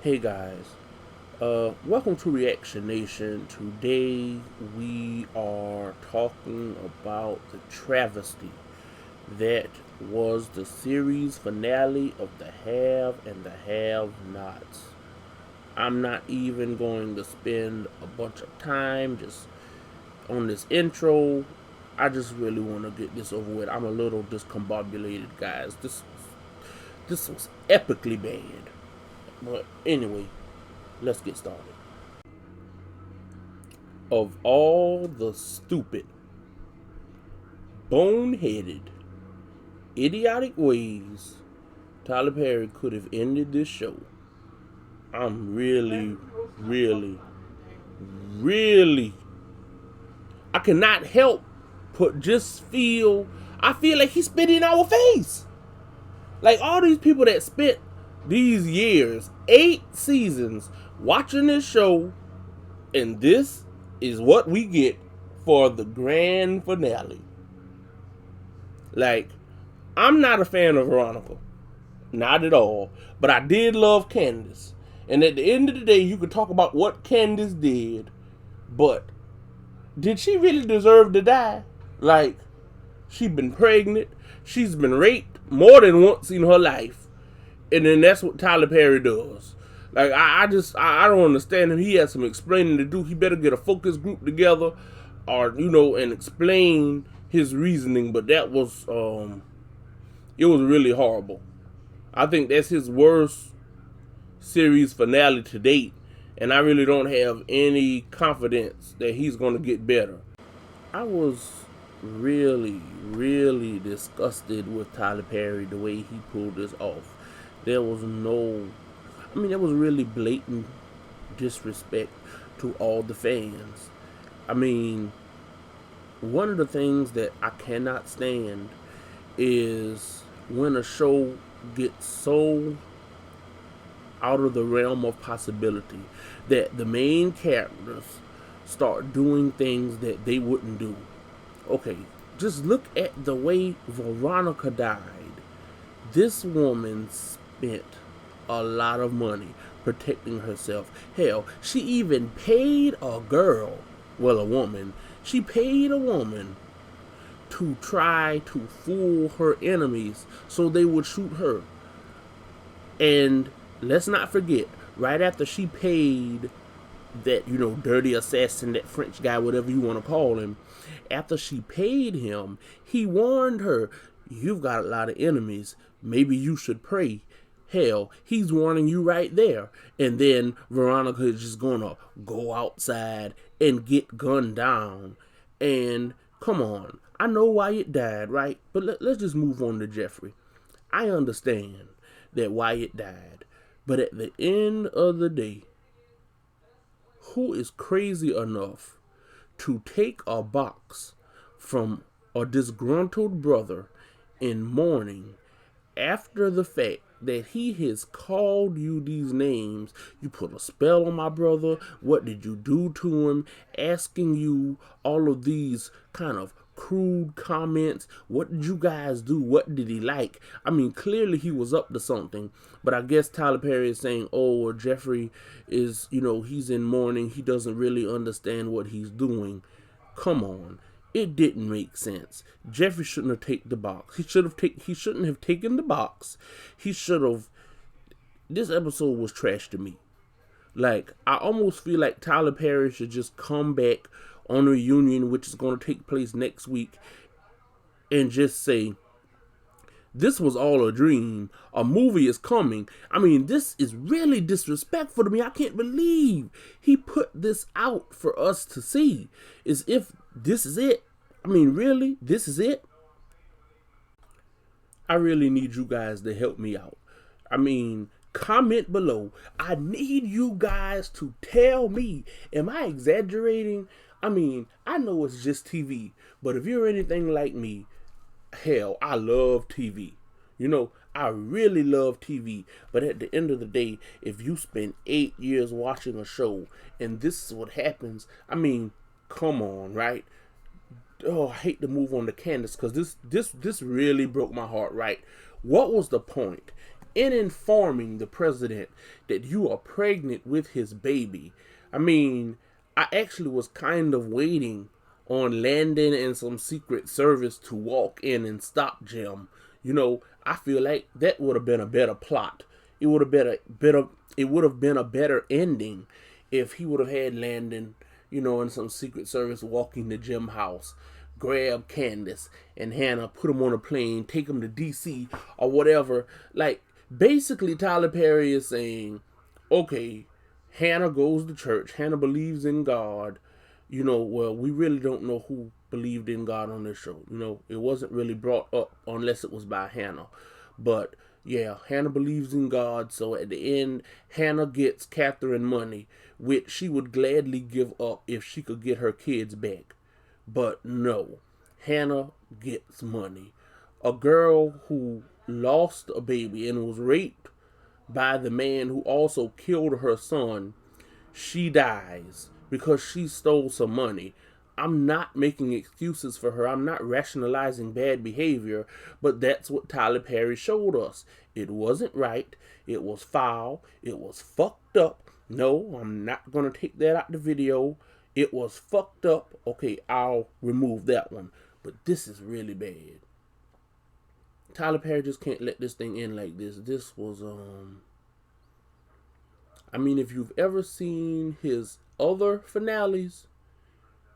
Hey guys, welcome to Reaction Nation. Today we are talking about the travesty that was the series finale of the Have and the Have Nots. I'm not even going to spend a bunch of time just on this intro. I just really want to get this over with. I'm a little discombobulated, guys. This was epically bad. But anyway, let's get started. Of all the stupid, boneheaded, idiotic ways Tyler Perry could have ended this show, I'm really, I cannot help but just I feel like he's spitting in our face. Like all these people that spent these years, 8 seasons, watching this show, and this is what we get for the grand finale. Like, I'm not a fan of Veronica. Not at all. But I did love Candace. And at the end of the day, you could talk about what Candace did. But did she really deserve to die? Like, she's been pregnant. She's been raped more than once in her life. And then that's what Tyler Perry does. Like, I don't understand him. He has some explaining to do. He better get a focus group together or, and explain his reasoning. But that was, it was really horrible. I think that's his worst series finale to date, and I really don't have any confidence that he's going to get better. I was really disgusted with Tyler Perry the way he pulled this off. There was there was really blatant disrespect to all the fans. I mean, one of the things that I cannot stand is when a show gets so out of the realm of possibility that the main characters start doing things that they wouldn't do. Okay, just look at the way Veronica died. This woman spent a lot of money protecting herself. Hell, she even paid a girl, well, a woman, she paid a woman to try to fool her enemies so they would shoot her. And let's not forget, right after she paid that, dirty assassin, that French guy, whatever you want to call him, after she paid him, he warned her, you've got a lot of enemies. Maybe you should pray. Hell, he's warning you right there. And then Veronica is just going to go outside and get gunned down. And come on, I know Wyatt died, right? But let's just move on to Jeffrey. I understand that Wyatt died. But at the end of the day, who is crazy enough to take a box from a disgruntled brother in mourning after the fact that he has called you these names? You put a spell on my brother. What did you do to him? Asking you all of these kind of crude comments. What did you guys do? What did he like? I mean, clearly he was up to something. But I guess Tyler Perry is saying, oh, well, Jeffrey is, he's in mourning. He doesn't really understand what he's doing. Come on. It didn't make sense. Jeffrey shouldn't have taken the box. He shouldn't have taken the box. He should have. This episode was trash to me. Like, I almost feel like Tyler Perry should just come back on a reunion, which is going to take place next week, and just say, this was all a dream. A movie is coming. I mean, this is really disrespectful to me. I can't believe he put this out for us to see. As if this is it. I mean, really? This is it? I really need you guys to help me out. I mean, comment below. I need you guys to tell me, am I exaggerating? I mean, I know it's just TV, but if you're anything like me, hell, I love TV. I really love TV. But at the end of the day, if you spend 8 years watching a show and this is what happens, I mean, come on, right? Oh, I hate to move on to Candace because this really broke my heart, right? What was the point? in informing the president that you are pregnant with his baby. I mean, I actually was kind of waiting on Landon and some Secret Service to walk in and stop Jim. I feel like that would have been a better plot. It would have been a better ending if he would have had Landon, and some Secret Service walking to Jim's house, grab Candace and Hannah, put them on a plane, take them to DC or whatever. Like, basically, Tyler Perry is saying, okay, Hannah goes to church. Hannah believes in God. Well, we really don't know who believed in God on this show. It wasn't really brought up unless it was by Hannah. But yeah, Hannah believes in God. So at the end, Hannah gets Catherine money, which she would gladly give up if she could get her kids back. But no, Hannah gets money. A girl who lost a baby and was raped by the man who also killed her son, she dies because she stole some money. I'm not making excuses for her. I'm not rationalizing bad behavior, but that's what Tyler Perry showed us. It wasn't right. It was foul. It was fucked up. No, I'm not going to take that out the video. It was fucked up. Okay, I'll remove that one. But this is really bad. Tyler Perry just can't let this thing end like this. This was, I mean, if you've ever seen his other finales,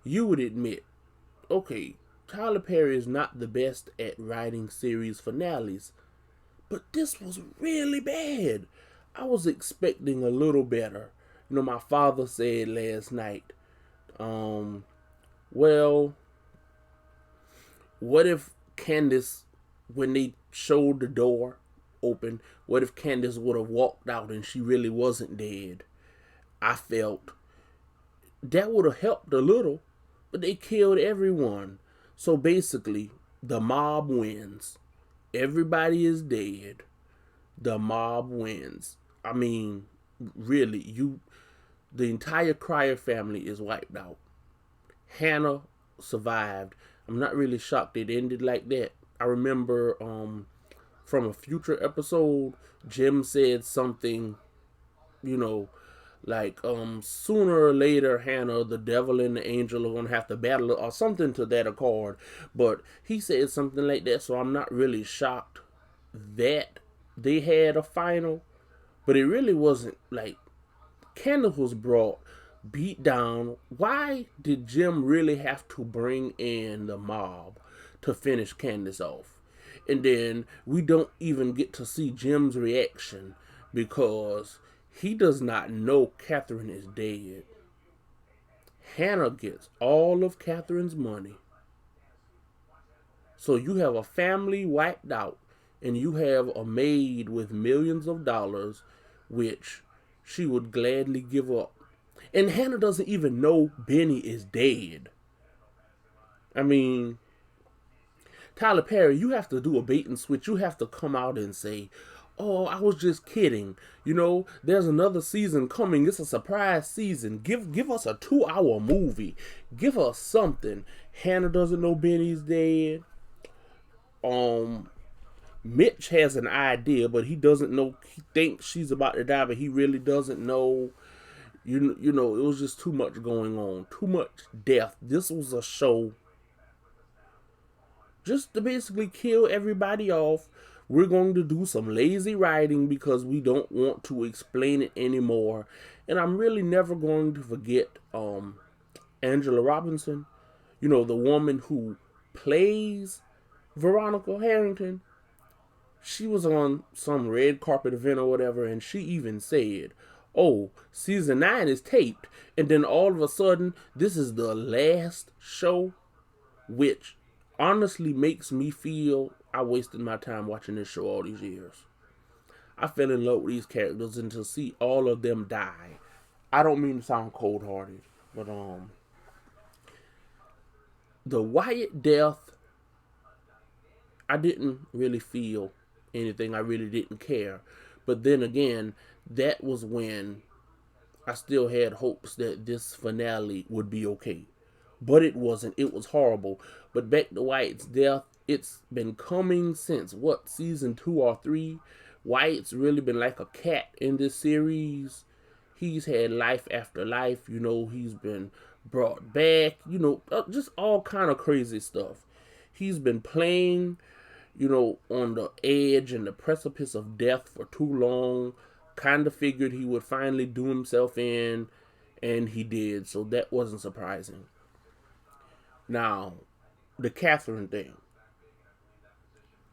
you would admit, okay, Tyler Perry is not the best at writing series finales, but this was really bad. I was expecting a little better. My father said last night, well, what if Candace, when they showed the door open, what if Candace would have walked out and she really wasn't dead? I felt that would have helped a little, but they killed everyone. So basically, the mob wins. Everybody is dead. The mob wins. I mean, really, the entire Cryer family is wiped out. Hannah survived. I'm not really shocked it ended like that. I remember from a future episode, Jim said something, like sooner or later Hannah, the devil and the angel are gonna have to battle or something to that accord. But he said something like that, so I'm not really shocked that they had a final. But it really wasn't like Candace was brought beat down. Why did Jim really have to bring in the mob to finish Candace off? And then we don't even get to see Jim's reaction because he does not know Catherine is dead. Hannah gets all of Catherine's money. So you have a family wiped out, and you have a maid with millions of dollars, which she would gladly give up. And Hannah doesn't even know Benny is dead. I mean, Tyler Perry, you have to do a bait and switch. You have to come out and say, oh, I was just kidding. There's another season coming. It's a surprise season. Give us a 2-hour movie. Give us something. Hannah doesn't know Benny's dead. Mitch has an idea, but he doesn't know. He thinks she's about to die, but he really doesn't know. It was just too much going on. Too much death. This was a show just to basically kill everybody off. We're going to do some lazy writing because we don't want to explain it anymore. And I'm really never going to forget Angela Robinson, the woman who plays Veronica Harrington. She was on some red carpet event or whatever, and she even said, oh, season 9 is taped. And then all of a sudden, this is the last show, which honestly makes me feel I wasted my time watching this show all these years. I fell in love with these characters, and to see all of them die, I don't mean to sound cold-hearted, but the Wyatt death, I didn't really feel anything. I really didn't care. But then again, that was when I still had hopes that this finale would be okay. But it wasn't. It was horrible. But back to Wyatt's death, it's been coming since, season 2 or 3, Wyatt's really been like a cat in this series. He's had life after life. He's been brought back. Just all kind of crazy stuff. He's been playing, on the edge and the precipice of death for too long. Kind of figured he would finally do himself in, and he did. So that wasn't surprising. Now, the Catherine thing.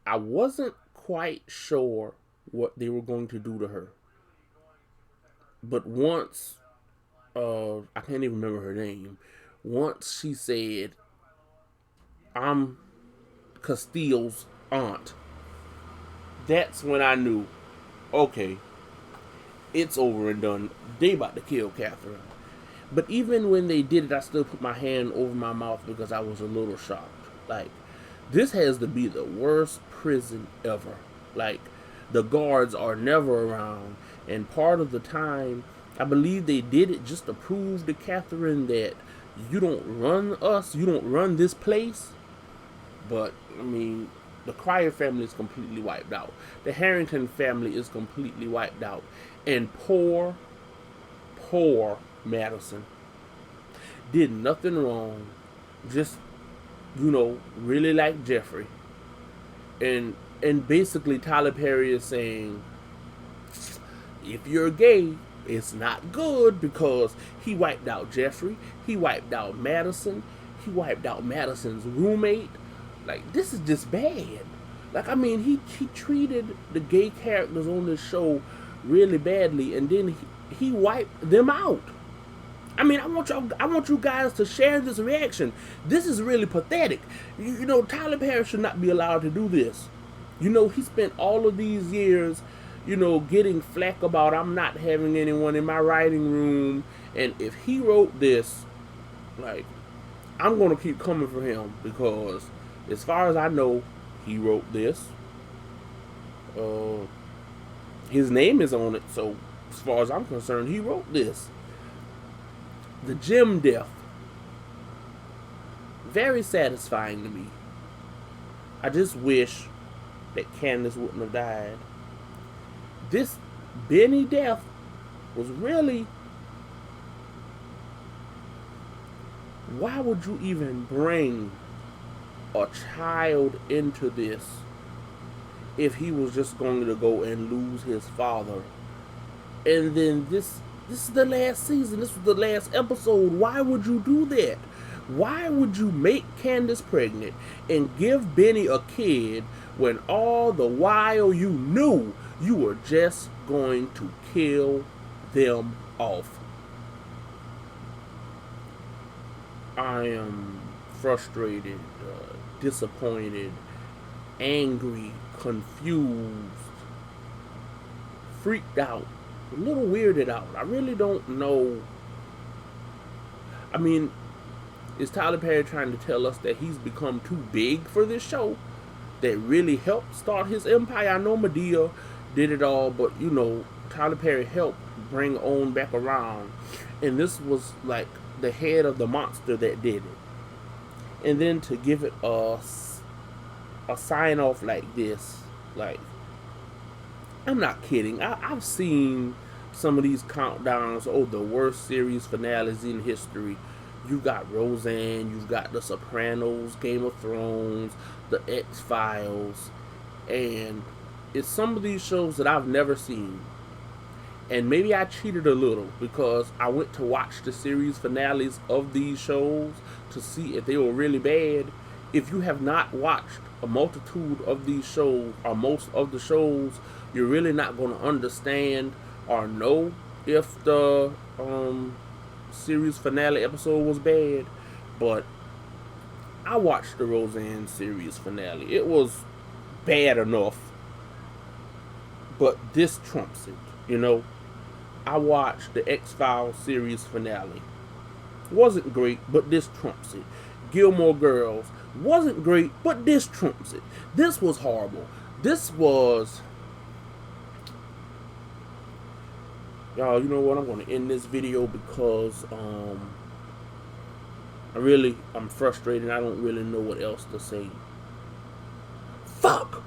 I wasn't quite sure what they were going to do to her. But once, I can't even remember her name. Once she said, "I'm Castile's aunt," that's when I knew, okay, it's over and done. They about to kill Catherine. But even when they did it, I still put my hand over my mouth because I was a little shocked. Like, this has to be the worst prison ever. Like, the guards are never around. And part of the time, I believe they did it just to prove to Catherine that you don't run us, you don't run this place. But, I mean, the Cryer family is completely wiped out. The Harrington family is completely wiped out. And poor Madison did nothing wrong. Just, really like Jeffrey. And basically Tyler Perry is saying, if you're gay, it's not good because he wiped out Jeffrey, he wiped out Madison, he wiped out Madison's roommate. Like, this is just bad. Like, I mean, he treated the gay characters on this show really badly, and then he wiped them out. I mean, I want you guys to share this reaction. This is really pathetic. Tyler Perry should not be allowed to do this. He spent all of these years, getting flack about I'm not having anyone in my writing room. And if he wrote this, like, I'm going to keep coming for him because as far as I know, he wrote this. His name is on it, so as far as I'm concerned, he wrote this. The Jim death. Very satisfying to me. I just wish that Candace wouldn't have died. This Benny death was really... Why would you even bring a child into this if he was just going to go and lose his father? And then this is the last season. This was the last episode. Why would you do that? Why would you make Candace pregnant and give Benny a kid when all the while you knew you were just going to kill them off? I am frustrated, disappointed, angry, confused, freaked out, a little weirded out. I really don't know. I mean, is Tyler Perry trying to tell us that he's become too big for this show that really helped start his empire? I know Madea did it all, but Tyler Perry helped bring OWN back around, and this was like the head of the monster that did it. And then to give it a sign off like this, like, I'm not kidding. I've seen some of these countdowns. Oh, the worst series finales in history. You've got Roseanne, you've got The Sopranos, Game of Thrones, The X-Files, and it's some of these shows that I've never seen. And maybe I cheated a little because I went to watch the series finales of these shows to see if they were really bad. If you have not watched a multitude of these shows, or most of the shows, you're really not going to understand or know if the series finale episode was bad. But I watched the Roseanne series finale. It was bad enough, but this trumps it. I watched the X-Files series finale. Wasn't great, but this trumps it. Gilmore Girls wasn't great, but this trumps it. This was horrible. This was... Y'all, you know what? I'm going to end this video because I'm frustrated. I don't really know what else to say. Fuck!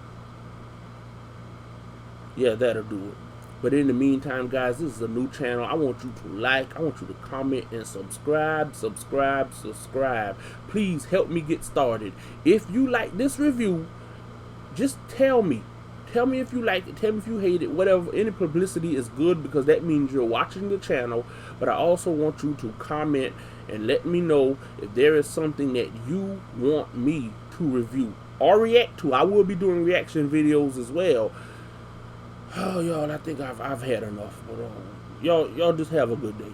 Yeah, that'll do it. But in the meantime, guys, this is a new channel. I want you to like, I want you to comment and subscribe, subscribe, subscribe. Please help me get started. If you like this review, just tell me. Tell me if you like it. Tell me if you hate it. Whatever. Any publicity is good because that means you're watching the channel. But I also want you to comment and let me know if there is something that you want me to review or react to. I will be doing reaction videos as well. Oh, y'all, I think I've had enough. But y'all just have a good day.